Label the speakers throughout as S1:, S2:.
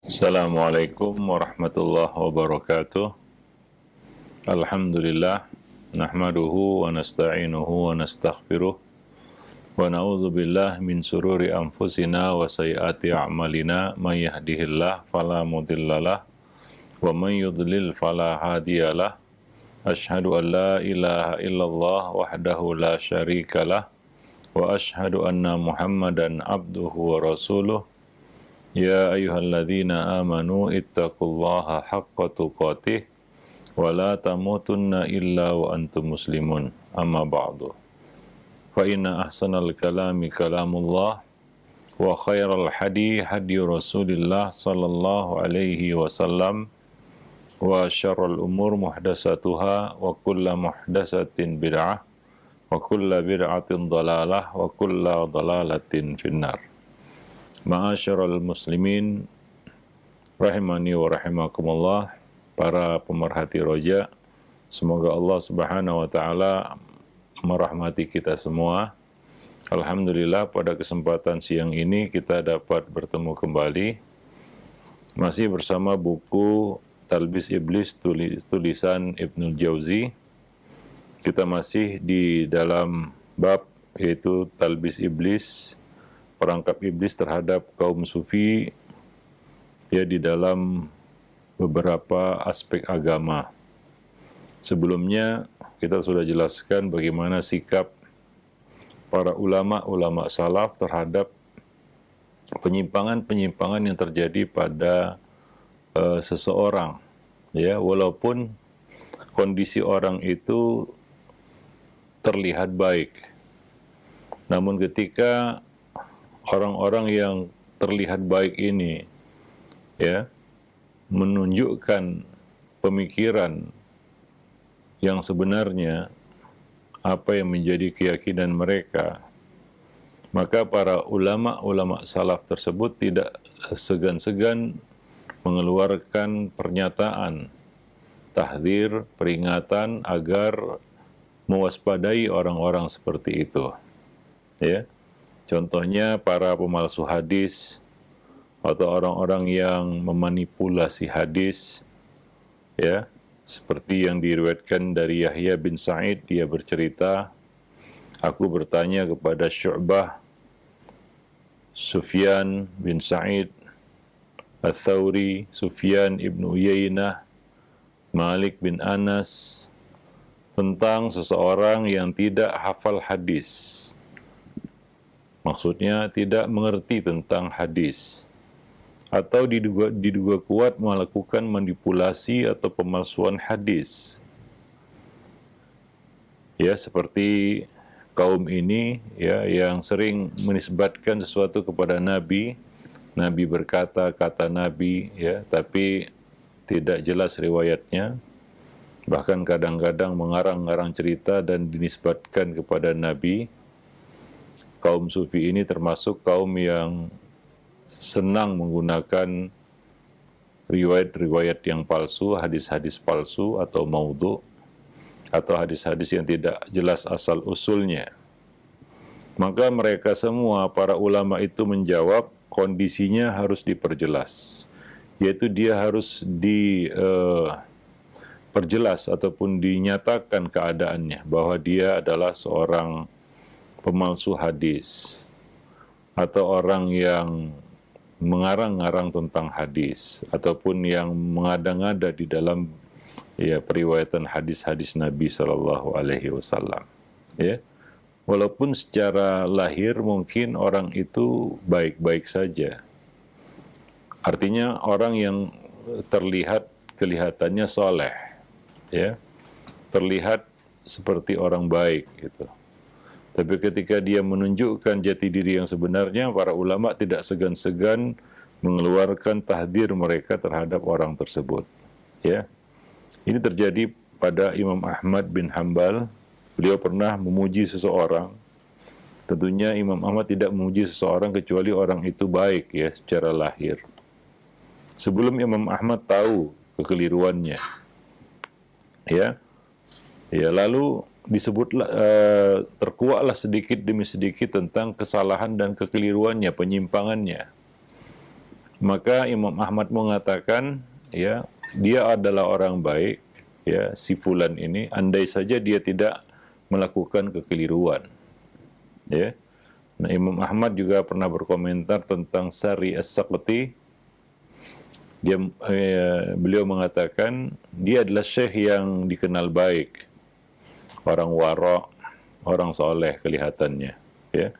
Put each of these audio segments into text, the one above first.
S1: Assalamualaikum warahmatullahi wabarakatuh. Alhamdulillah, nahmaduhu wa nasta'inuhu wa nastaghfiruh wa na'udzu billah min sururi anfusina wa sayyiati a'malina may yahdihillah fala mudhillalah wa may yudlil fala hadiyalah. Asyhadu an la ilaha illallah wahdahu la syarikalah wa asyhadu anna Muhammadan abduhu wa rasuluh. Ya ayyuhalladzina amanu ittaqullaha haqqa tuqatih wa la tamutunna illa wa antum muslimun. Amma ba'du. Fa inna ahsanal kalami kalamullah wa khairal hadi hadi Rasulillah sallallahu alaihi wasallam wa syarrul umur muhdatsatuha wa kullu muhdatsatin bid'ah wa kullu bid'atin dhalalah wa kullu dhalalatin finnar. Ma'asyiral muslimin rahimani wa rahimakumullah, para pemerhati roja, semoga Allah Subhanahu wa taala merahmati kita semua. Alhamdulillah, pada kesempatan siang ini kita dapat bertemu kembali masih bersama buku Talbis Iblis tulisan Ibnul Jauzi. Kita masih di dalam bab yaitu Talbis Iblis, perangkap iblis terhadap kaum sufi ya di dalam beberapa aspek agama. Sebelumnya kita sudah jelaskan bagaimana sikap para ulama salaf terhadap penyimpangan-penyimpangan yang terjadi pada seseorang, ya, walaupun kondisi orang itu terlihat baik, namun ketika orang-orang yang terlihat baik ini ya menunjukkan pemikiran yang sebenarnya, apa yang menjadi keyakinan mereka, maka para ulama salaf tersebut tidak segan-segan mengeluarkan pernyataan tahdzir, peringatan agar mewaspadai orang-orang seperti itu, ya. Contohnya para pemalsu hadis atau orang-orang yang memanipulasi hadis, ya, seperti yang diriwayatkan dari Yahya bin Sa'id. Dia bercerita, aku bertanya kepada Syu'bah, Sufyan bin Sa'id, Ats-Tsauri, Sufyan ibn Uyainah, Malik bin Anas, tentang seseorang yang tidak hafal hadis. Maksudnya tidak mengerti tentang hadis, atau diduga kuat melakukan manipulasi atau pemalsuan hadis. Ya, seperti kaum ini ya yang sering menisbatkan sesuatu kepada Nabi. Nabi berkata, kata Nabi, ya, tapi tidak jelas riwayatnya. Bahkan kadang-kadang mengarang-arang cerita dan dinisbatkan kepada Nabi. Kaum sufi ini termasuk kaum yang senang menggunakan riwayat-riwayat yang palsu, hadis-hadis palsu atau maudhu, atau hadis-hadis yang tidak jelas asal-usulnya. Maka mereka semua, para ulama itu menjawab, kondisinya harus diperjelas, yaitu dia harus diperjelas ataupun dinyatakan keadaannya, bahwa dia adalah seorang pemalsu hadis atau orang yang mengarang-arang tentang hadis ataupun yang mengada-ngada di dalam ya periwayatan hadis-hadis Nabi Shallallahu Alaihi Wasallam. Ya, walaupun secara lahir mungkin orang itu baik-baik saja. Artinya orang yang kelihatannya soleh, ya, terlihat seperti orang baik gitu. Tapi ketika dia menunjukkan jati diri yang sebenarnya, para ulama tidak segan-segan mengeluarkan tahdzir mereka terhadap orang tersebut. Ya, ini terjadi pada Imam Ahmad bin Hanbal. Beliau pernah memuji seseorang. Tentunya Imam Ahmad tidak memuji seseorang kecuali orang itu baik ya secara lahir. Sebelum Imam Ahmad tahu kekeliruannya, ya lalu disebutlah terkuaklah sedikit demi sedikit tentang kesalahan dan kekeliruannya, penyimpangannya. Maka Imam Ahmad mengatakan, ya, dia adalah orang baik, ya, si fulan ini, andai saja dia tidak melakukan kekeliruan. Ya. Nah, Imam Ahmad juga pernah berkomentar tentang Sari As-Saqati. Beliau mengatakan dia adalah syekh yang dikenal baik, orang wara, orang soleh kelihatannya, ya.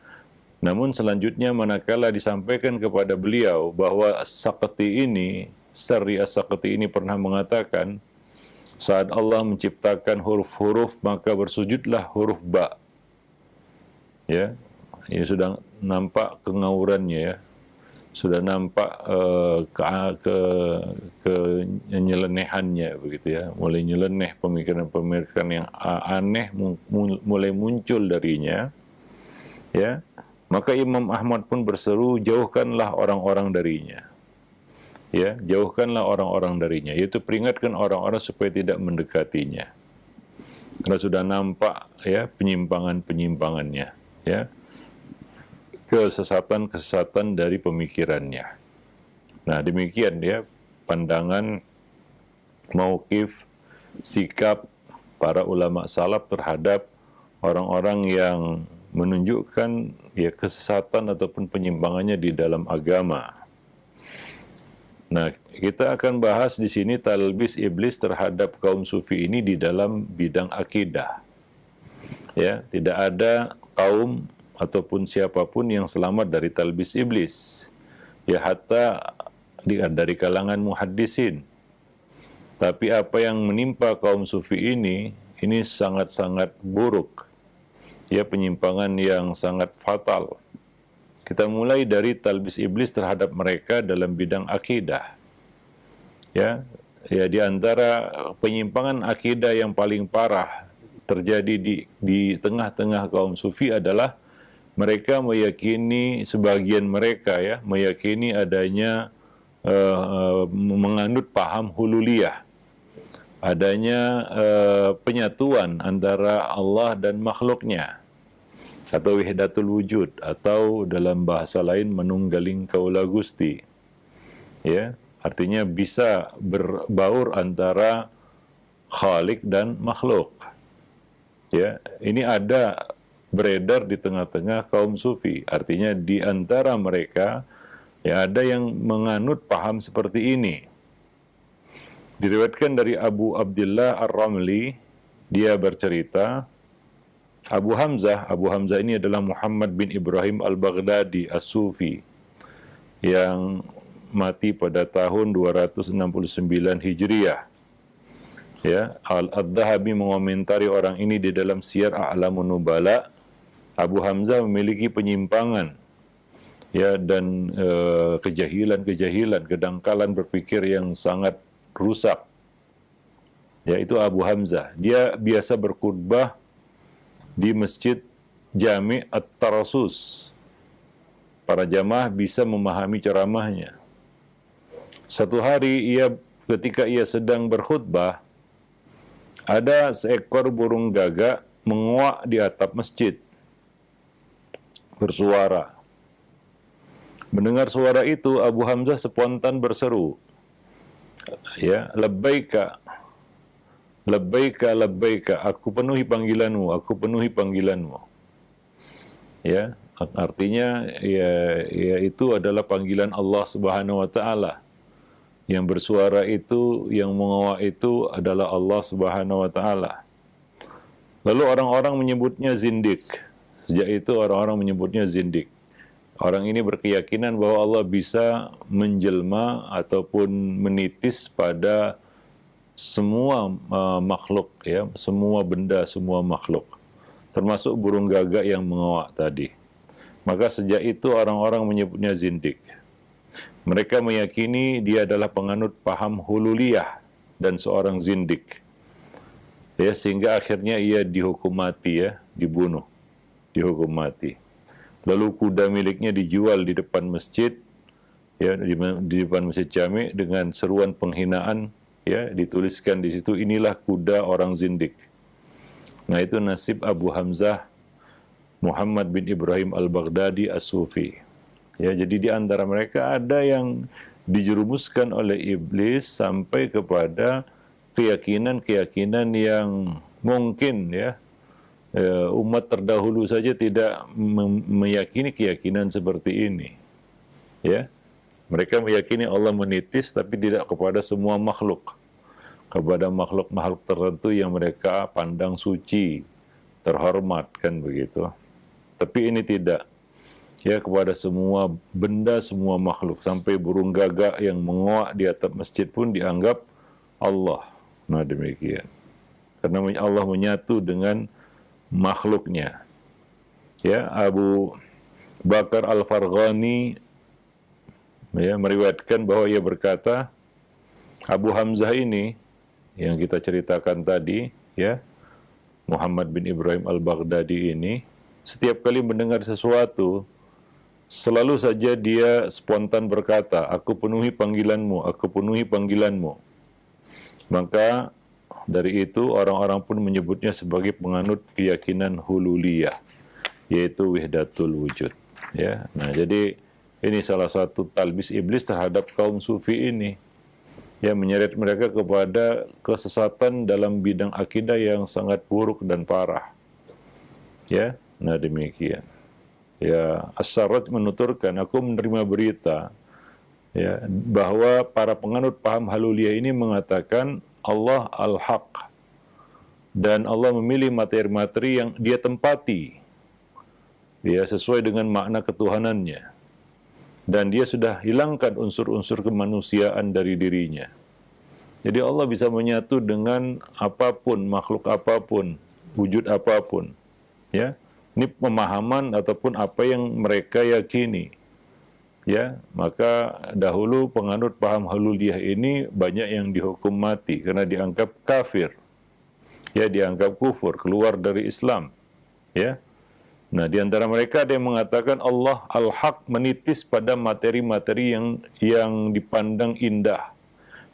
S1: Namun selanjutnya manakala disampaikan kepada beliau bahwa As-Saqati ini, Sari As-Saqati ini pernah mengatakan, saat Allah menciptakan huruf-huruf maka bersujudlah huruf ba. Ya, ini sudah nampak kengawurannya, ya. Sudah nampak kenyelenehannya begitu, ya. Mulai nyeleneh, pemikiran-pemikiran yang aneh mulai muncul darinya, ya. Maka Imam Ahmad pun berseru, jauhkanlah orang-orang darinya. Ya, jauhkanlah orang-orang darinya, yaitu peringatkan orang-orang supaya tidak mendekatinya. Karena sudah nampak, ya, penyimpangan-penyimpangannya, ya. Kesesatan-kesesatan dari pemikirannya. Nah, demikian, ya, pandangan, mauqif, sikap para ulama salaf terhadap orang-orang yang menunjukkan, ya, kesesatan ataupun penyimpangannya di dalam agama. Nah, kita akan bahas di sini talbis iblis terhadap kaum sufi ini di dalam bidang akidah. Ya, tidak ada kaum ataupun siapapun yang selamat dari talbis iblis. Ya, hatta dari kalangan muhaddisin. Tapi apa yang menimpa kaum sufi ini sangat-sangat buruk. Ya, penyimpangan yang sangat fatal. Kita mulai dari talbis iblis terhadap mereka dalam bidang akidah. Ya, di antara penyimpangan akidah yang paling parah terjadi di tengah-tengah kaum sufi adalah mereka meyakini, sebagian mereka, ya, meyakini adanya menganut paham hululiyah. Adanya penyatuan antara Allah dan makhluknya, atau wahdatul wujud, atau dalam bahasa lain menunggaling kaula Gusti. Ya, artinya bisa berbaur antara khalik dan makhluk. Ya, ini ada beredar di tengah-tengah kaum sufi. Artinya di antara mereka, ya, ada yang menganut paham seperti ini. Diriwayatkan dari Abu Abdullah Ar-Ramli, dia bercerita, Abu Hamzah ini adalah Muhammad bin Ibrahim Al-Baghdadi As-Sufi yang mati pada tahun 269 Hijriah. Ya, Al-Dhahabi mengomentari orang ini di dalam Siyar A'lamun Nubala. Abu Hamzah memiliki penyimpangan, ya, dan kejahilan, kedangkalan berpikir yang sangat rusak. Yaitu Abu Hamzah. Dia biasa berkhutbah di Masjid Jami' At-Tarasus. Para jamaah bisa memahami ceramahnya. Satu hari ketika ia sedang berkhutbah, ada seekor burung gagak menguak di atap masjid, bersuara. Mendengar suara itu, Abu Hamzah spontan berseru, ya, labbaika, labbaika, labbaika, aku penuhi panggilanmu, aku penuhi panggilanmu. Ya, artinya, ya itu adalah panggilan Allah Subhanahu wa taala. Yang bersuara itu, yang menguak itu adalah Allah Subhanahu wa taala. Lalu orang-orang menyebutnya zindik. Sejak itu orang-orang menyebutnya zindik. Orang ini berkeyakinan bahwa Allah bisa menjelma ataupun menitis pada semua makhluk, ya, semua benda, semua makhluk, termasuk burung gagak yang menguak tadi. Maka sejak itu orang-orang menyebutnya zindik. Mereka meyakini dia adalah penganut paham hululiyah dan seorang zindik. Ya, sehingga akhirnya ia dihukum mati, ya, dibunuh, dihukum mati. Lalu kuda miliknya dijual di depan masjid, ya, di depan Masjid Jami' dengan seruan penghinaan, ya, dituliskan di situ, inilah kuda orang zindik. Nah, itu nasib Abu Hamzah Muhammad bin Ibrahim Al-Baghdadi As-Sufi. Ya, jadi di antara mereka ada yang dijerumuskan oleh iblis sampai kepada keyakinan-keyakinan yang mungkin ya umat terdahulu saja tidak meyakini keyakinan seperti ini. Ya, mereka meyakini Allah menitis, tapi tidak kepada semua makhluk, kepada makhluk-makhluk tertentu yang mereka pandang suci, terhormat, kan begitu. Tapi ini tidak. Ya, kepada semua benda, semua makhluk, sampai burung gagak yang mengoak di atap masjid pun dianggap Allah. Nah, demikian. Karena Allah menyatu dengan makhluknya. Ya, Abu Bakar Al-Farghani ya meriwayatkan bahwa ia berkata, Abu Hamzah ini yang kita ceritakan tadi, ya, Muhammad bin Ibrahim Al-Baghdadi ini, setiap kali mendengar sesuatu, selalu saja dia spontan berkata, aku penuhi panggilanmu, aku penuhi panggilanmu. Maka dari itu orang-orang pun menyebutnya sebagai penganut keyakinan hululiyah, yaitu wahdatul wujud. Ya, nah jadi ini salah satu talbis iblis terhadap kaum sufi ini, ya, menyeret mereka kepada kesesatan dalam bidang akidah yang sangat buruk dan parah. Ya, nah demikian. Ya, As-Sarraj menuturkan, aku menerima berita ya bahwa para penganut paham haluliyah ini mengatakan Allah Al-Haq dan Allah memilih materi-materi yang dia tempati ya sesuai dengan makna ketuhanannya, dan dia sudah hilangkan unsur-unsur kemanusiaan dari dirinya. Jadi Allah bisa menyatu dengan apapun, makhluk apapun, wujud apapun. Ya, ini pemahaman ataupun apa yang mereka yakini. Ya, maka dahulu penganut paham hululiyah ini banyak yang dihukum mati karena dianggap kafir. Ya, dianggap kufur, keluar dari Islam. Ya. Nah, di antara mereka ada yang mengatakan Allah Al-Haq menitis pada materi-materi yang dipandang indah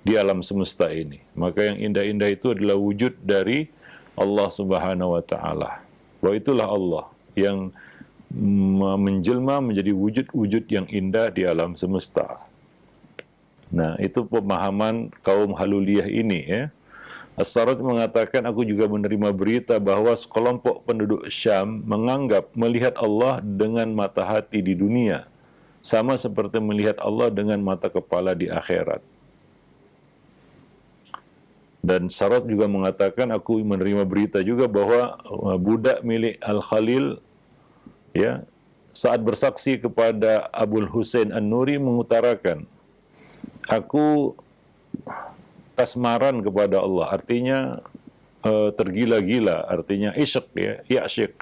S1: di alam semesta ini. Maka yang indah-indah itu adalah wujud dari Allah Subhanahu wa taala. Bahwa itulah Allah yang menjelma menjadi wujud-wujud yang indah di alam semesta. Nah, itu pemahaman kaum haluliyah ini ya. As-Sarraj mengatakan, aku juga menerima berita bahwa sekelompok penduduk Syam menganggap melihat Allah dengan mata hati di dunia sama seperti melihat Allah dengan mata kepala di akhirat. Dan Sarraj juga mengatakan, aku menerima berita juga bahwa budak milik Al-Khalil ya, saat bersaksi kepada Abul Husain An-Nuri mengutarakan, aku kasmaran kepada Allah, artinya tergila-gila, artinya isyq ya, ya'syiq.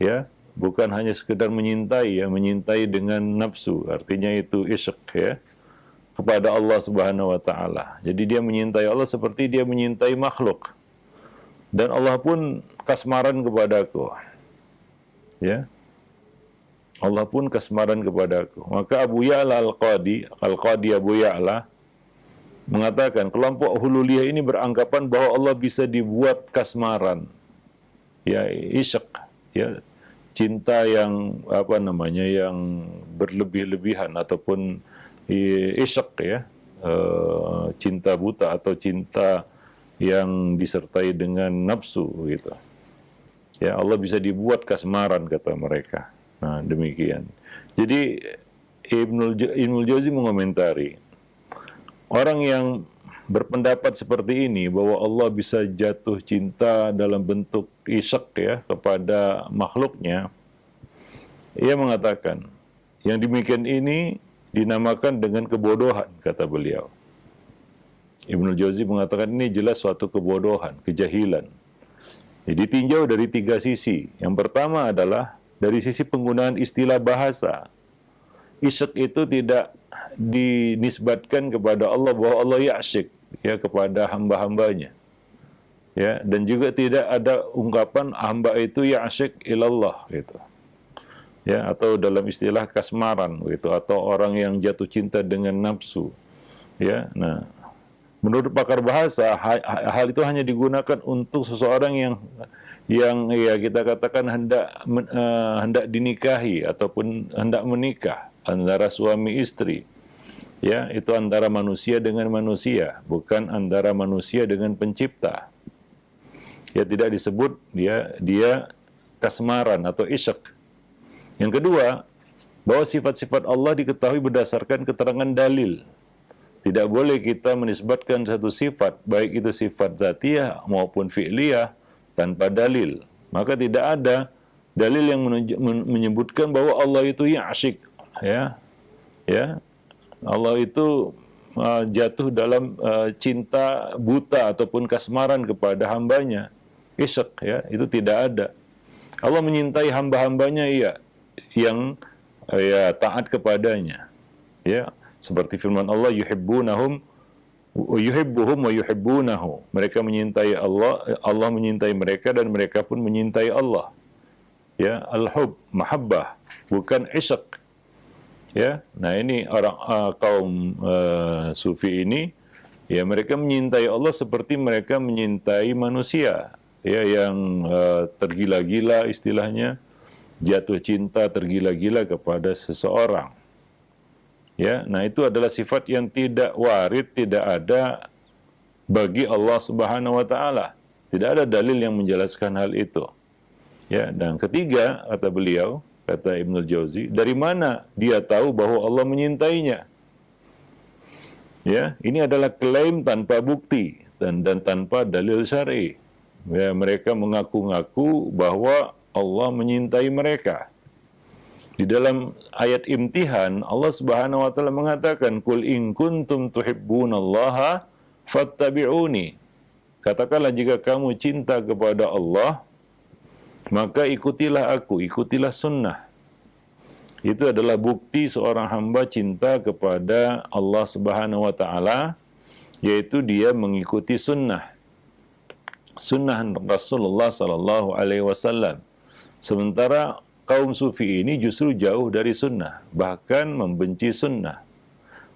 S1: Ya, bukan hanya sekedar menyintai ya, menyintai dengan nafsu, artinya itu isyq ya, kepada Allah Subhanahu wa taala. Jadi dia menyintai Allah seperti dia menyintai makhluk. Dan Allah pun kasmaran kepadaku. Ya, Allah pun kasmaran kepadaku. Maka Abu Ya'la Al-Qadi Abu Ya'la mengatakan kelompok hululiyah ini beranggapan bahwa Allah bisa dibuat kasmaran, ya isyq, ya cinta yang yang berlebih-lebihan ataupun isyq ya, cinta buta atau cinta yang disertai dengan nafsu gitu. Ya, Allah bisa dibuat kasmaran kata mereka. Nah, demikian. Jadi Ibnul Jauzi mengomentari, orang yang berpendapat seperti ini bahwa Allah bisa jatuh cinta dalam bentuk isyq ya kepada makhluknya, ia mengatakan yang demikian ini dinamakan dengan kebodohan, kata beliau. Ibnul Jauzi mengatakan ini jelas suatu kebodohan, kejahilan. Ditinjau dari 3 sisi. Yang pertama adalah dari sisi penggunaan istilah bahasa. Isyq itu tidak dinisbatkan kepada Allah bahwa Allah ya'syiq ya kepada hamba-hambanya. Ya, dan juga tidak ada ungkapan hamba itu ya'syiq ilallah gitu. Ya, atau dalam istilah kasmaran gitu, atau orang yang jatuh cinta dengan nafsu. Ya, nah, menurut pakar bahasa, hal itu hanya digunakan untuk seseorang yang ya kita katakan hendak dinikahi ataupun hendak menikah antara suami istri. Ya, itu antara manusia dengan manusia, bukan antara manusia dengan pencipta. Ya, tidak disebut dia kasmaran atau isyak. Yang kedua, bahwa sifat-sifat Allah diketahui berdasarkan keterangan dalil. Tidak boleh kita menisbatkan satu sifat, baik itu sifat zatiyah maupun fi'liyah, tanpa dalil. Maka tidak ada dalil yang menyebutkan bahwa Allah itu ya'syik. Ya, Allah itu jatuh dalam cinta buta ataupun kasmaran kepada hambanya. Isyak, ya, itu tidak ada. Allah menyintai hamba-hambanya, yang taat kepadanya. Ya, seperti firman Allah, yuhibbuhum wa yuhibbunahu. Mereka menyintai Allah, Allah menyintai mereka dan mereka pun menyintai Allah. Ya, al-hub, mahabbah, bukan isyak. Ya, nah ini orang kaum sufi ini, ya, mereka menyintai Allah seperti mereka menyintai manusia, ya, yang tergila-gila, istilahnya jatuh cinta tergila-gila kepada seseorang. Ya, nah itu adalah sifat yang tidak warid, tidak ada bagi Allah Subhanahu wa taala. Tidak ada dalil yang menjelaskan hal itu. Ya, dan ketiga, kata beliau, kata Ibnul Jauzi, dari mana dia tahu bahwa Allah menyintainya? Ya, ini adalah klaim tanpa bukti dan tanpa dalil syar'i. Ya, mereka mengaku-ngaku bahwa Allah menyintai mereka. Di dalam ayat imtihan, Allah Subhanahu wa taala mengatakan, "Qul in kuntum tuhibbunallaha fattabi'uni." Katakanlah, jika kamu cinta kepada Allah, maka ikutilah aku, ikutilah sunnah. Itu adalah bukti seorang hamba cinta kepada Allah Subhanahu wa taala, yaitu dia mengikuti sunnah Rasulullah sallallahu alaihi wasallam. Sementara kaum sufi ini justru jauh dari sunnah, bahkan membenci sunnah.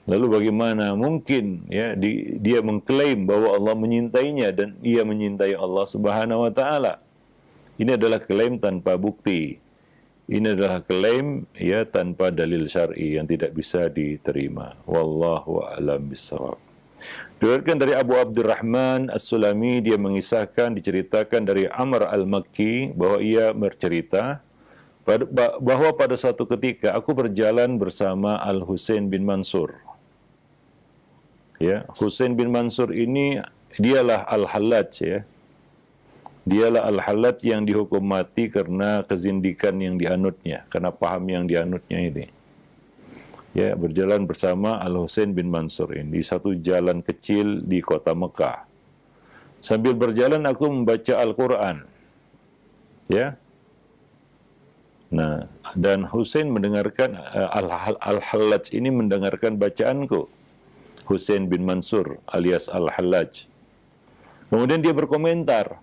S1: Lalu bagaimana mungkin, ya, dia mengklaim bahwa Allah menyintainya dan ia menyintai Allah Subhanahu wa taala? Ini adalah klaim tanpa bukti. Ini adalah klaim, ya, tanpa dalil syar'i yang tidak bisa diterima. Wallahu a'lam bishawab. Diriwayatkan dari Abu Abdurrahman As-Sulami, dia mengisahkan, diceritakan dari Amr Al-Makki bahwa ia bercerita bahwa pada suatu ketika aku berjalan bersama Al-Husain bin Mansur. Ya, Husain bin Mansur ini dialah Al-Hallaj, ya. Dialah Al-Hallaj yang dihukum mati karena kezindikan yang dianutnya, karena paham yang dianutnya ini. Ya, berjalan bersama Al-Husain bin Mansur ini di satu jalan kecil di kota Mekah. Sambil berjalan aku membaca Al-Quran. Ya. Nah, dan Husain mendengarkan, Al-Hallaj ini mendengarkan bacaanku. Husain bin Mansur alias Al-Hallaj. Kemudian dia berkomentar,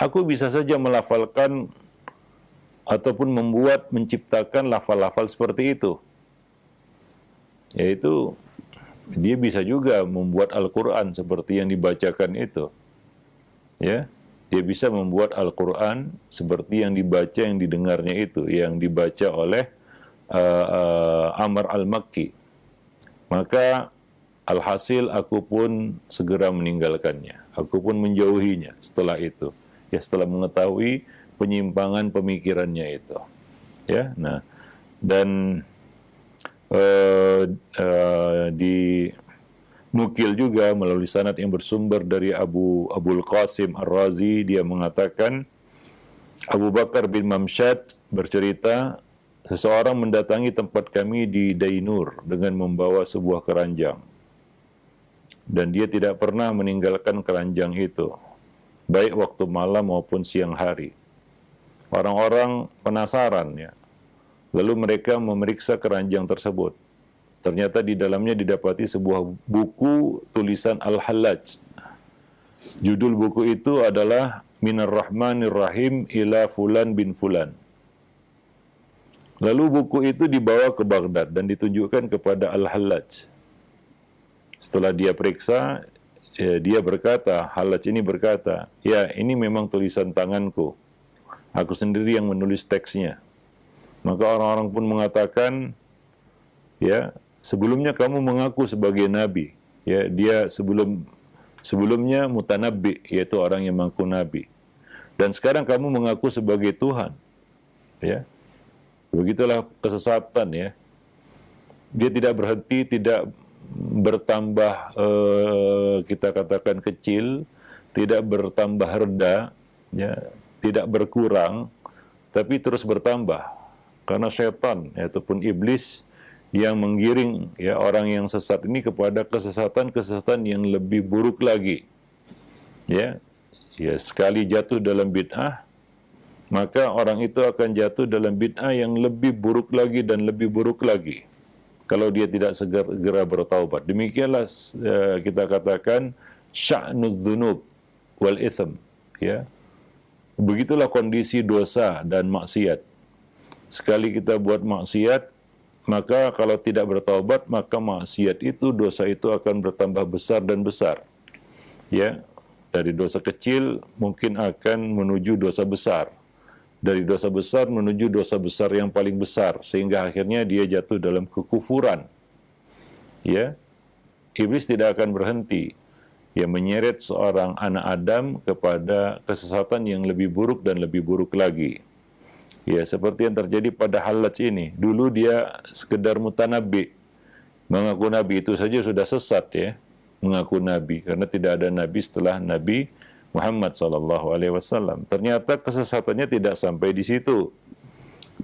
S1: aku bisa saja melafalkan ataupun menciptakan lafal-lafal seperti itu. Yaitu, dia bisa juga membuat Al-Quran seperti yang dibacakan itu. Ya, dia bisa membuat Al-Quran seperti yang dibaca, yang didengarnya itu, yang dibaca oleh Amr Al-Makki. Maka alhasil aku pun segera meninggalkannya. Aku pun menjauhinya setelah itu. Ya, setelah mengetahui penyimpangan pemikirannya itu. Ya, nah, dan dinukil juga melalui sanad yang bersumber dari Abul Qasim Ar-Razi, dia mengatakan Abu Bakar bin Mamsyad bercerita, seseorang mendatangi tempat kami di Dainur dengan membawa sebuah keranjang, dan dia tidak pernah meninggalkan keranjang itu, baik waktu malam maupun siang hari. Orang-orang penasaran, ya. Lalu mereka memeriksa keranjang tersebut. Ternyata di dalamnya didapati sebuah buku tulisan Al-Hallaj. Judul buku itu adalah Minar Rahmanir Rahim ila Fulan bin Fulan. Lalu buku itu dibawa ke Baghdad dan ditunjukkan kepada Al-Hallaj. Setelah dia periksa, dia berkata, Hallaj ini berkata, ya, ini memang tulisan tanganku. Aku sendiri yang menulis teksnya. Maka orang-orang pun mengatakan, ya, sebelumnya kamu mengaku sebagai nabi. Ya, dia sebelumnya mutanabbi, yaitu orang yang mengaku nabi. Dan sekarang kamu mengaku sebagai Tuhan. Ya. Begitulah kesesatan, ya. Dia tidak berhenti, tidak bertambah kita katakan kecil, tidak bertambah reda, ya, tidak berkurang, tapi terus bertambah. Karena setan ataupun iblis yang menggiring ya orang yang sesat ini kepada kesesatan-kesesatan yang lebih buruk lagi. Ya. Ya, sekali jatuh dalam bid'ah, maka orang itu akan jatuh dalam bid'ah yang lebih buruk lagi dan lebih buruk lagi kalau dia tidak segera bertaubat. Demikianlah kita katakan sya'nud dzunub wal itsm, ya. Begitulah kondisi dosa dan maksiat. Sekali kita buat maksiat, maka kalau tidak bertaubat, maka maksiat itu, dosa itu akan bertambah besar dan besar. Ya, dari dosa kecil mungkin akan menuju dosa besar. Dari dosa besar menuju dosa besar yang paling besar, sehingga akhirnya dia jatuh dalam kekufuran. Ya, iblis tidak akan berhenti. Ya, menyeret seorang anak Adam kepada kesesatan yang lebih buruk dan lebih buruk lagi. Ya, seperti yang terjadi pada Hallaj ini. Dulu dia sekedar mutanabbi, mengaku nabi, itu saja sudah sesat, ya, mengaku nabi, karena tidak ada nabi setelah Nabi Muhammad SAW. Ternyata kesesatannya tidak sampai di situ.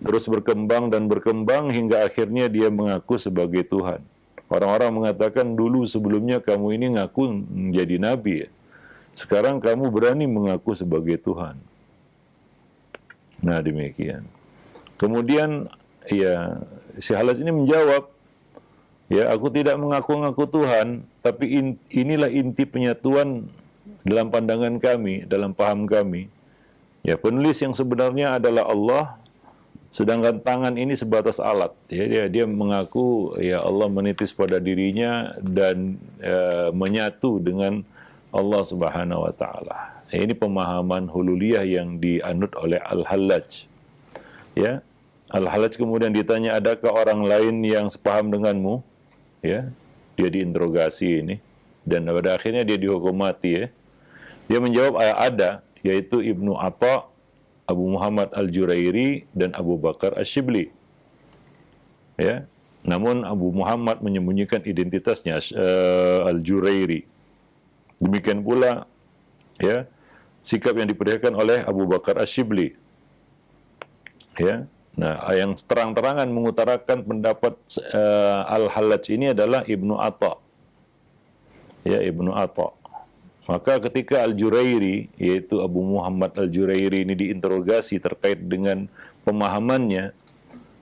S1: Terus berkembang dan berkembang hingga akhirnya dia mengaku sebagai Tuhan. Orang-orang mengatakan dulu sebelumnya kamu ini ngaku menjadi nabi, ya. Sekarang kamu berani mengaku sebagai Tuhan. Nah, demikian. Kemudian ya si Hallaj ini menjawab, ya, aku tidak mengaku-ngaku Tuhan, tapi inilah inti penyatuan dalam pandangan kami, dalam paham kami. Ya, penulis yang sebenarnya adalah Allah, sedangkan tangan ini sebatas alat. Ya, dia mengaku ya Allah menitis pada dirinya dan menyatu dengan Allah Subhanahu wa taala. Ini pemahaman hululiyah yang dianut oleh Al-Hallaj. Ya, Al-Hallaj kemudian ditanya, adakah orang lain yang sepaham denganmu? Ya, dia diinterogasi ini, dan pada akhirnya dia dihukum mati, ya. Dia menjawab, ada, yaitu Ibnu Atha, Abu Muhammad Al-Jurairi, dan Abu Bakar Asy-Syibli. Ya, namun Abu Muhammad menyembunyikan identitasnya, Al-Jurairi. Demikian pula, ya, sikap yang diperlihatkan oleh Abu Bakar Asy-Syibli. Ya, nah, yang terang-terangan mengutarakan pendapat Al-Hallaj ini adalah Ibnu Atha. Ya, Ibnu Atha. Maka ketika Al-Jurairi, yaitu Abu Muhammad Al-Jurairi ini diinterogasi terkait dengan pemahamannya,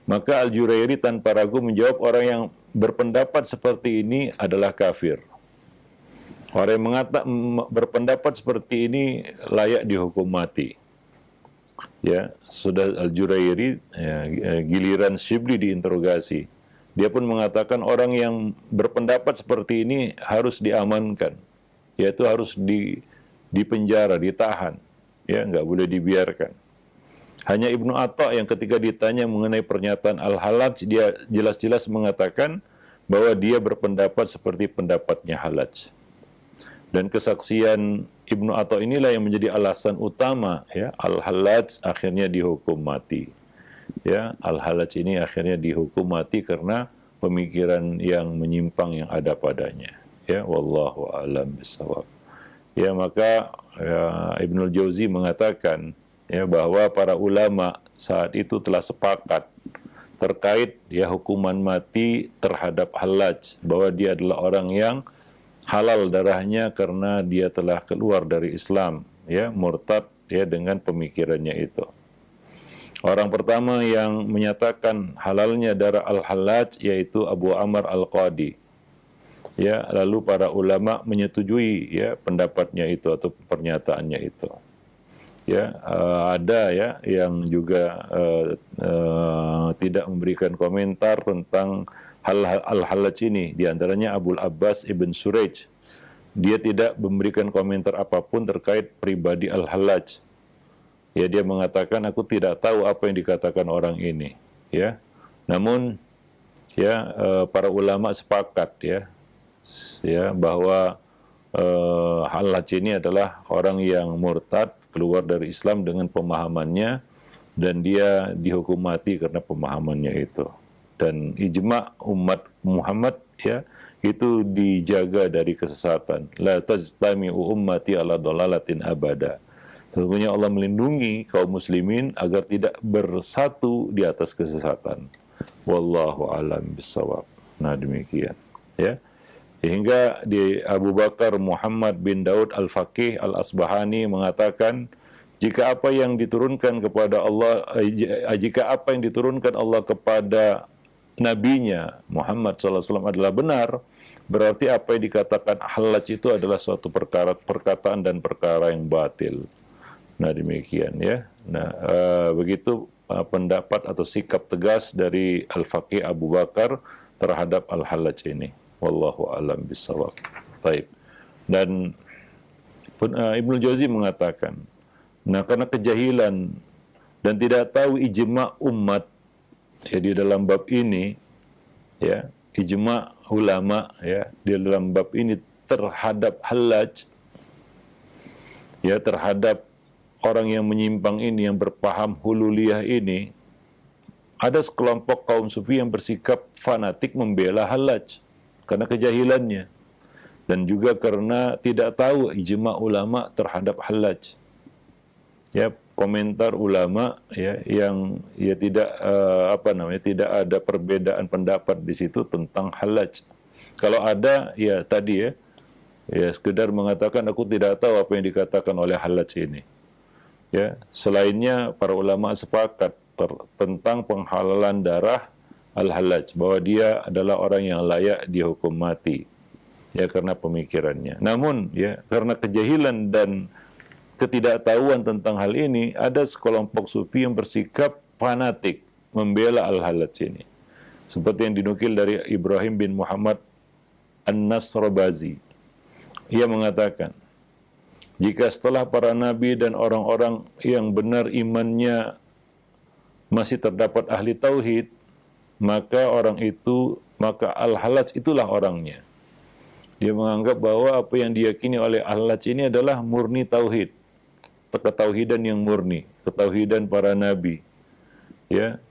S1: maka Al-Jurairi tanpa ragu menjawab, orang yang berpendapat seperti ini adalah kafir. Orang yang berpendapat seperti ini layak dihukum mati. Ya, sudah Al-Jurairi, ya, giliran Syibli diinterogasi. Dia pun mengatakan orang yang berpendapat seperti ini harus diamankan, yaitu harus dipenjara, ditahan, ya, nggak boleh dibiarkan. Hanya Ibnu Atha yang ketika ditanya mengenai pernyataan Al-Hallaj, dia jelas-jelas mengatakan bahwa dia berpendapat seperti pendapatnya Hallaj. Dan kesaksian Ibnu Atha inilah yang menjadi alasan utama, ya, Al-Hallaj akhirnya dihukum mati. Ya, Al-Hallaj ini akhirnya dihukum mati karena pemikiran yang menyimpang yang ada padanya. Ya, wallahu a'lam bishawab. Ya, maka ya, Ibnul Jauzi mengatakan, ya, bahwa para ulama saat itu telah sepakat terkait ya hukuman mati terhadap Hallaj, bahwa dia adalah orang yang halal darahnya karena dia telah keluar dari Islam, ya, murtad, ya, dengan pemikirannya itu. Orang pertama yang menyatakan halalnya darah Al-Hallaj yaitu Abu Amr Al-Qadi. Ya, lalu para ulama menyetujui, ya, pendapatnya itu atau pernyataannya itu. Ya, ada, ya, yang juga tidak memberikan komentar tentang Al-Hallaj ini, di antaranya Abul Abbas Ibn Suraj. Dia tidak memberikan komentar apapun terkait pribadi Al-Hallaj. Ya, dia mengatakan, aku tidak tahu apa yang dikatakan orang ini. Ya, namun ya para ulama sepakat ya bahwa Hallaj ini adalah orang yang murtad, keluar dari Islam dengan pemahamannya, dan dia dihukum mati karena pemahamannya itu. Dan ijma umat Muhammad ya itu dijaga dari kesesatan. La tajtami'u ummati ala dolalatin abada. Sesungguhnya Allah melindungi kaum muslimin agar tidak bersatu di atas kesesatan. Wallahu alam bissawab. Nah demikian ya. Sehingga di Abu Bakar Muhammad bin Daud Al-Faqih Al-Asbahani mengatakan, jika apa yang diturunkan kepada Allah, jika apa yang diturunkan Allah kepada nabinya Muhammad SAW adalah benar, berarti apa yang dikatakan Hallaj itu adalah suatu perkataan dan perkara yang batil. Nah demikian ya. Nah begitu pendapat atau sikap tegas dari Al-Faqih Abu Bakar terhadap Al-Hallaj ini. Wallahu alam bisawab. Baik. Dan Ibnu Jauzi mengatakan, nah karena kejahilan dan tidak tahu ijma umat ya di dalam bab ini ya, ijma ulama ya di dalam bab ini terhadap Hallaj ya, terhadap orang yang menyimpang ini, yang berpaham hululiyah ini, ada sekelompok kaum sufi yang bersikap fanatik membela Hallaj karena kejahilannya, dan juga karena tidak tahu ijma ulama terhadap Hallaj. Ya, komentar ulama ya yang ya tidak tidak ada perbedaan pendapat di situ tentang Hallaj. Kalau ada ya tadi ya sekedar mengatakan aku tidak tahu apa yang dikatakan oleh Hallaj ini. Ya, selainnya para ulama sepakat tentang penghalalan darah Al-Hallaj, bahwa dia adalah orang yang layak dihukum mati ya karena pemikirannya. Namun ya karena kejahilan dan ketidaktahuan tentang hal ini, ada sekelompok sufi yang bersikap fanatik membela Al-Hallaj ini. Seperti yang dinukil dari Ibrahim bin Muhammad An-Nasrabazi. Ia mengatakan, jika setelah para nabi dan orang-orang yang benar imannya masih terdapat ahli tauhid, maka Al-Hallaj itulah orangnya. Dia menganggap bahwa apa yang diyakini oleh Al-Hallaj ini adalah murni tauhid, ketauhidan yang murni, ketauhidan para nabi, ya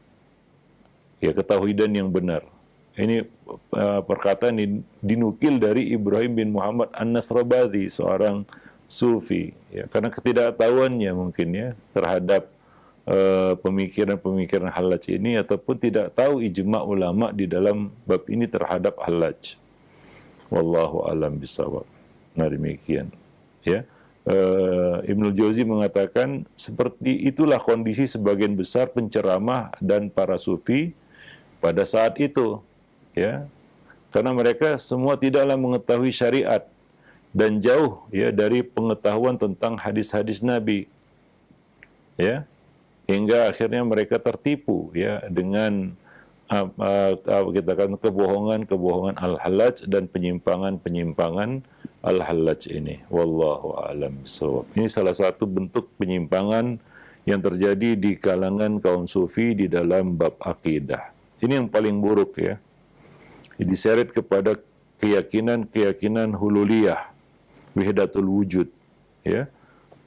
S1: ketauhidan yang benar. Ini perkataan dinukil dari Ibrahim bin Muhammad An-Nasrabazi, seorang sufi, ya karena ketidaktahuannya mungkin ya terhadap pemikiran-pemikiran Hallaj ini, ataupun tidak tahu ijma ulama di dalam bab ini terhadap Hallaj. Wallahu alam bisawab. Nah demikian ya. Ibnu Jauzi mengatakan seperti itulah kondisi sebagian besar penceramah dan para sufi pada saat itu ya, karena mereka semua tidaklah mengetahui syariat dan jauh ya dari pengetahuan tentang hadis-hadis Nabi ya, hingga akhirnya mereka tertipu ya dengan kita katakan kebohongan Al-Hallaj dan penyimpangan Al-Hallaj ini. Wallahu a'lam bishawab. Ini salah satu bentuk penyimpangan yang terjadi di kalangan kaum sufi di dalam bab akidah. Ini yang paling buruk ya. Diseret kepada keyakinan hululiyah, wahdatul wujud ya.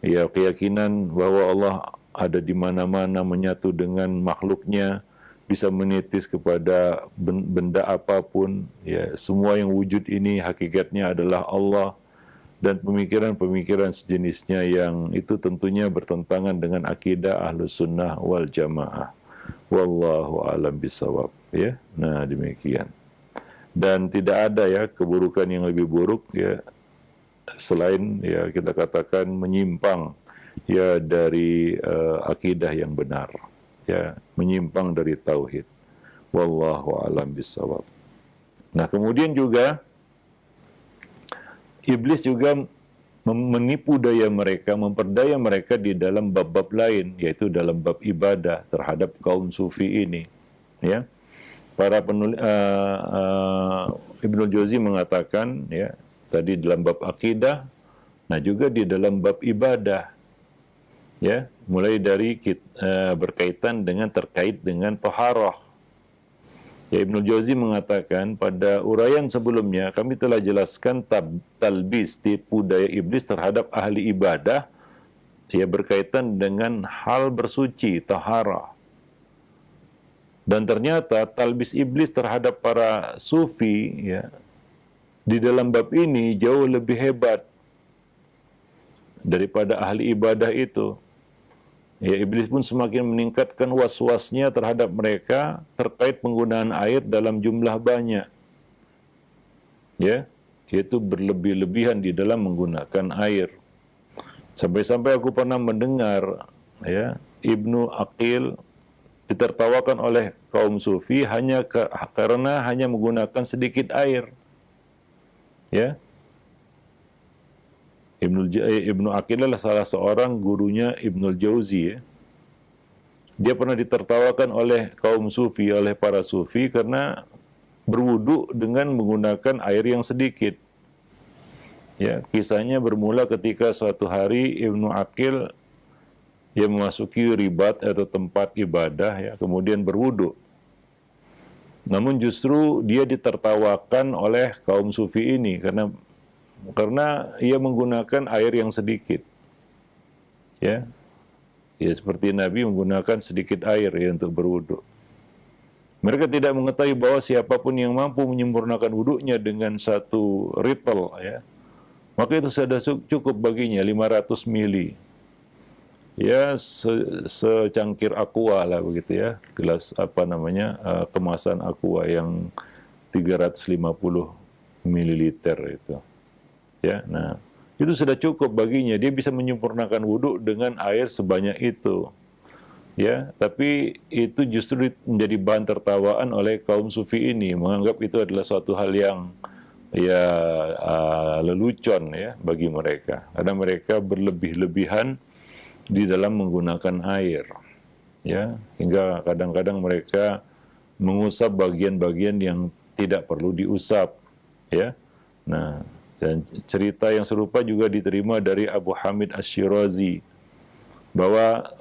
S1: Ya, keyakinan bahwa Allah ada di mana-mana, menyatu dengan makhluknya, bisa menitis kepada benda apapun, ya semua yang wujud ini hakikatnya adalah Allah, dan pemikiran-pemikiran sejenisnya yang itu tentunya bertentangan dengan akidah Ahlus Sunnah wal Jamaah. Wallahu alam bisawab ya. Nah demikian. Dan tidak ada ya keburukan yang lebih buruk ya selain ya kita katakan menyimpang ya dari akidah yang benar, ya menyimpang dari tauhid. Wallahu alam bisawab. Nah kemudian juga iblis juga menipu daya mereka, memperdaya mereka di dalam bab-bab lain, yaitu dalam bab ibadah terhadap kaum sufi ini. Ya, para penulis Ibnu Jauzi mengatakan ya tadi dalam bab akidah, nah juga di dalam bab ibadah. Ya, mulai dari berkaitan dengan terkait dengan taharah. Ya, Ibnu Jauzi mengatakan pada uraian sebelumnya kami telah jelaskan talbis, tipu daya iblis terhadap ahli ibadah ya berkaitan dengan hal bersuci, taharah. Dan ternyata talbis iblis terhadap para sufi ya di dalam bab ini jauh lebih hebat daripada ahli ibadah itu. Ya, iblis pun semakin meningkatkan was-wasnya terhadap mereka terkait penggunaan air dalam jumlah banyak. Ya, yaitu berlebih-lebihan di dalam menggunakan air. Sampai-sampai aku pernah mendengar ya, Ibnu Aqil ditertawakan oleh kaum sufi karena hanya menggunakan sedikit air. Ya. Ibnu Aqil adalah salah seorang gurunya Ibnul Jauzi ya. Dia pernah ditertawakan oleh kaum sufi, oleh para sufi karena berwudu dengan menggunakan air yang sedikit. Ya, kisahnya bermula ketika suatu hari Ibnu Aqil dia memasuki ribat atau tempat ibadah ya, kemudian berwudu. Namun justru dia ditertawakan oleh kaum sufi ini karena ia menggunakan air yang sedikit. Ya. Ya seperti Nabi menggunakan sedikit air ya untuk berwudu. Mereka tidak mengetahui bahwa siapapun yang mampu menyempurnakan wudunya dengan satu ritel ya, maka itu sudah cukup baginya 500 mili. Ya secangkir aqua lah begitu ya, gelas kemasan aqua yang 350 mililiter itu. Ya, nah itu sudah cukup baginya. Dia bisa menyempurnakan wudhu dengan air sebanyak itu. Ya, tapi itu justru menjadi bahan tertawaan oleh kaum sufi ini, menganggap itu adalah suatu hal yang ya lelucon ya bagi mereka. Karena mereka berlebih-lebihan di dalam menggunakan air. Ya, hingga kadang-kadang mereka mengusap bagian-bagian yang tidak perlu diusap. Ya, nah. Dan cerita yang serupa juga diterima dari Abu Hamid Asy-Syirazi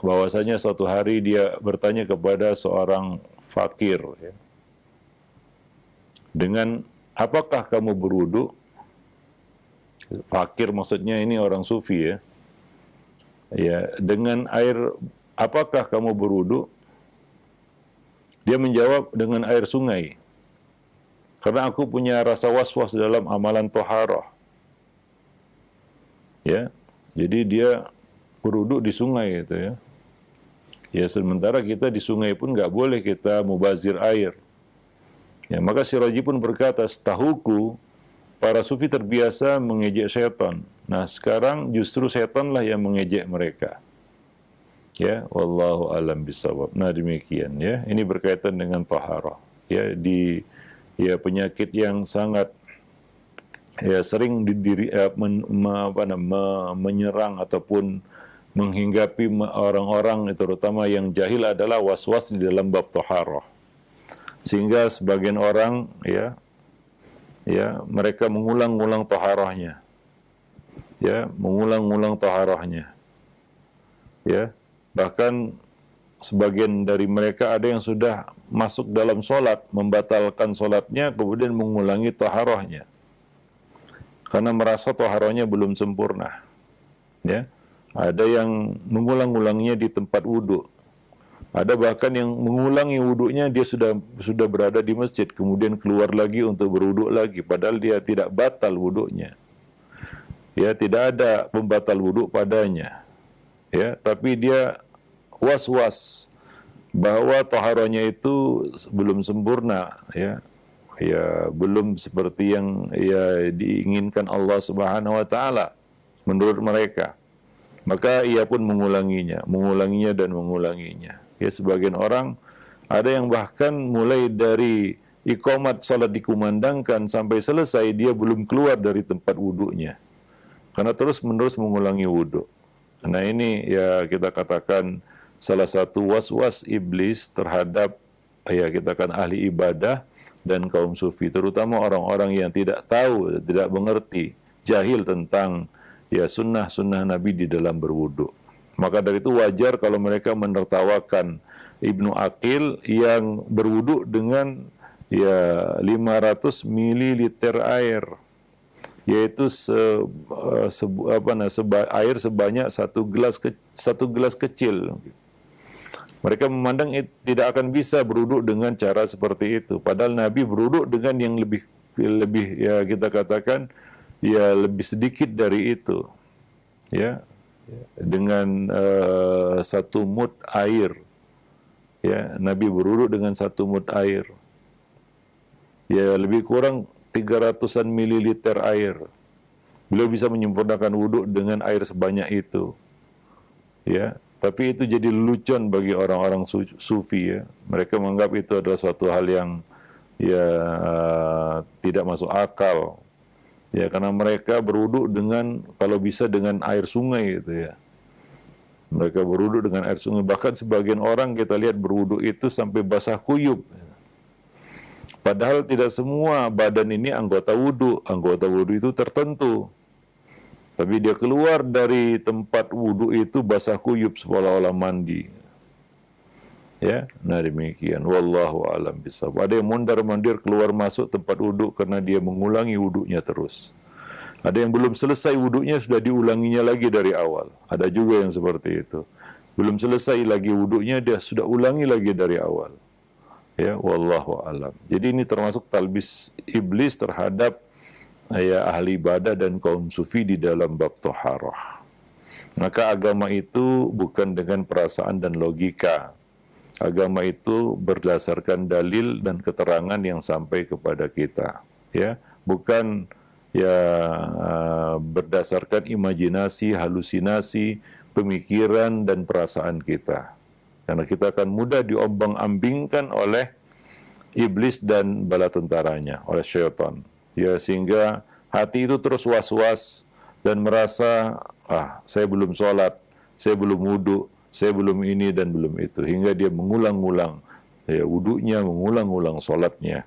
S1: bahwasanya suatu hari dia bertanya kepada seorang fakir ya, dengan apakah kamu berwudu? Fakir maksudnya ini orang sufi ya. Ya, dengan air apakah kamu berwudu? Dia menjawab dengan air sungai. Karena aku punya rasa was-was dalam amalan toharah. Ya, jadi dia berwudu di sungai itu ya. Ya sementara kita di sungai pun nggak boleh kita mubazir air. Ya maka Syirazi pun berkata, setahuku para sufi terbiasa mengejek setan. Nah sekarang justru setanlah yang mengejek mereka. Ya, wallahu alam bisawab. Nah demikian ya. Ini berkaitan dengan taharah. Ya penyakit yang sangat ya sering menyerang ataupun menghinggapi orang-orang terutama yang jahil adalah was-was di dalam bab taharah. Sehingga sebagian orang ya mereka mengulang-ulang taharahnya. Ya, mengulang-ulang taharahnya. Ya, bahkan sebagian dari mereka ada yang sudah masuk dalam solat, membatalkan solatnya, kemudian mengulangi taharahnya. Karena merasa taharahnya belum sempurna. Ya, ada yang mengulang-ulangnya di tempat wudhu. Ada bahkan yang mengulangi wudhunya, dia sudah berada di masjid, kemudian keluar lagi untuk berwudhu lagi, padahal dia tidak batal wudhunya. Ya, tidak ada pembatal wudhu padanya. Ya, tapi dia was-was bahwa taharahnya itu belum sempurna, ya belum seperti yang ya diinginkan Allah Subhanahu wa taala menurut mereka. Maka ia pun mengulanginya dan mengulanginya. Ya sebagian orang ada yang bahkan mulai dari iqamat salat dikumandangkan sampai selesai dia belum keluar dari tempat wudhunya. Karena terus-menerus mengulangi wudhu. Nah ini ya kita katakan salah satu was-was iblis terhadap ya kita kan ahli ibadah dan kaum sufi, terutama orang-orang yang tidak tahu, tidak mengerti, jahil tentang ya sunnah-sunnah Nabi di dalam berwudu. Maka dari itu wajar kalau mereka menertawakan Ibnu Aqil yang berwudu dengan ya 500 mililiter air, yaitu air sebanyak satu gelas kecil. Mereka memandang tidak akan bisa berwuduk dengan cara seperti itu. Padahal Nabi berwuduk dengan yang lebih ya kita katakan ya lebih sedikit dari itu. Ya, dengan 1 mud air. Ya, Nabi berwuduk dengan 1 mud air. Ya, lebih kurang 300-an mililiter air. Beliau bisa menyempurnakan wuduk dengan air sebanyak itu. Ya, tapi itu jadi lelucon bagi orang-orang sufi ya. Mereka menganggap itu adalah suatu hal yang ya tidak masuk akal. Ya, karena mereka berwuduk dengan kalau bisa dengan air sungai gitu ya. Mereka berwuduk dengan air sungai. Bahkan sebagian orang kita lihat berwuduk itu sampai basah kuyup. Padahal tidak semua badan ini anggota wudhu. Anggota wudhu itu tertentu. Tapi dia keluar dari tempat wudhu itu basah kuyup seolah-olah mandi. Ya, nah demikian. Wallahu a'lam bishawab. Ada yang mondar-mandir keluar masuk tempat wudhu karena dia mengulangi wudhunya terus. Ada yang belum selesai wudhunya sudah diulanginya lagi dari awal. Ada juga yang seperti itu. Belum selesai lagi wudhunya dia sudah ulangi lagi dari awal. Ya, wallahu a'lam. Jadi ini termasuk talbis iblis terhadap ya ahli ibadah dan kaum sufi di dalam bab thaharah. Maka agama itu bukan dengan perasaan dan logika. Agama itu berdasarkan dalil dan keterangan yang sampai kepada kita, ya, bukan ya berdasarkan imajinasi, halusinasi, pemikiran dan perasaan kita. Karena kita akan mudah diombang-ambingkan oleh iblis dan bala tentaranya, oleh syaitan. Ya, sehingga hati itu terus was-was dan merasa, saya belum sholat, saya belum wudhu, saya belum ini dan belum itu. Hingga dia mengulang-ulang ya, wudhunya, mengulang-ulang sholatnya.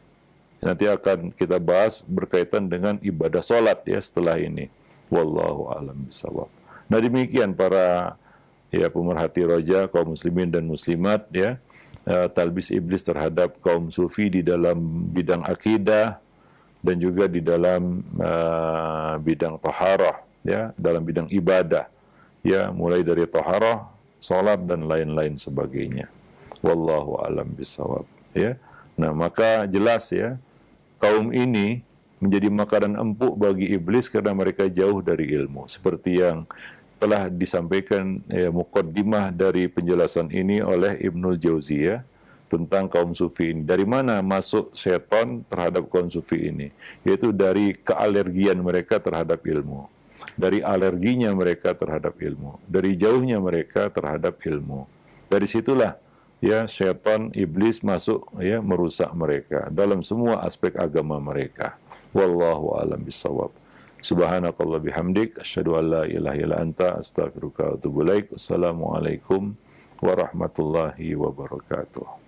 S1: Nanti akan kita bahas berkaitan dengan ibadah sholat ya setelah ini. Wallahu a'lam bishawab. Nah demikian para ya pemerhati roja, kaum muslimin dan muslimat ya, talbis iblis terhadap kaum sufi di dalam bidang akidah, dan juga di dalam bidang taharah ya, dalam bidang ibadah ya, mulai dari taharah, salat dan lain-lain sebagainya. Wallahu a'lam bishawab ya. Nah, maka jelas ya, kaum ini menjadi makanan empuk bagi iblis karena mereka jauh dari ilmu. Seperti yang telah disampaikan ya, muqaddimah dari penjelasan ini oleh Ibnul Jauziyah tentang kaum sufi ini. Dari mana masuk setan terhadap kaum sufi ini? Yaitu dari kealergian mereka terhadap ilmu. Dari alerginya mereka terhadap ilmu. Dari jauhnya mereka terhadap ilmu. Dari situlah ya setan iblis masuk ya merusak mereka dalam semua aspek agama mereka. Wallahu a'lam bishawab. Subhanakallah bihamdik asyhadu an la ilaha illa anta astaghfiruka wa atubu ilaik. Assalamualaikum warahmatullahi wabarakatuh.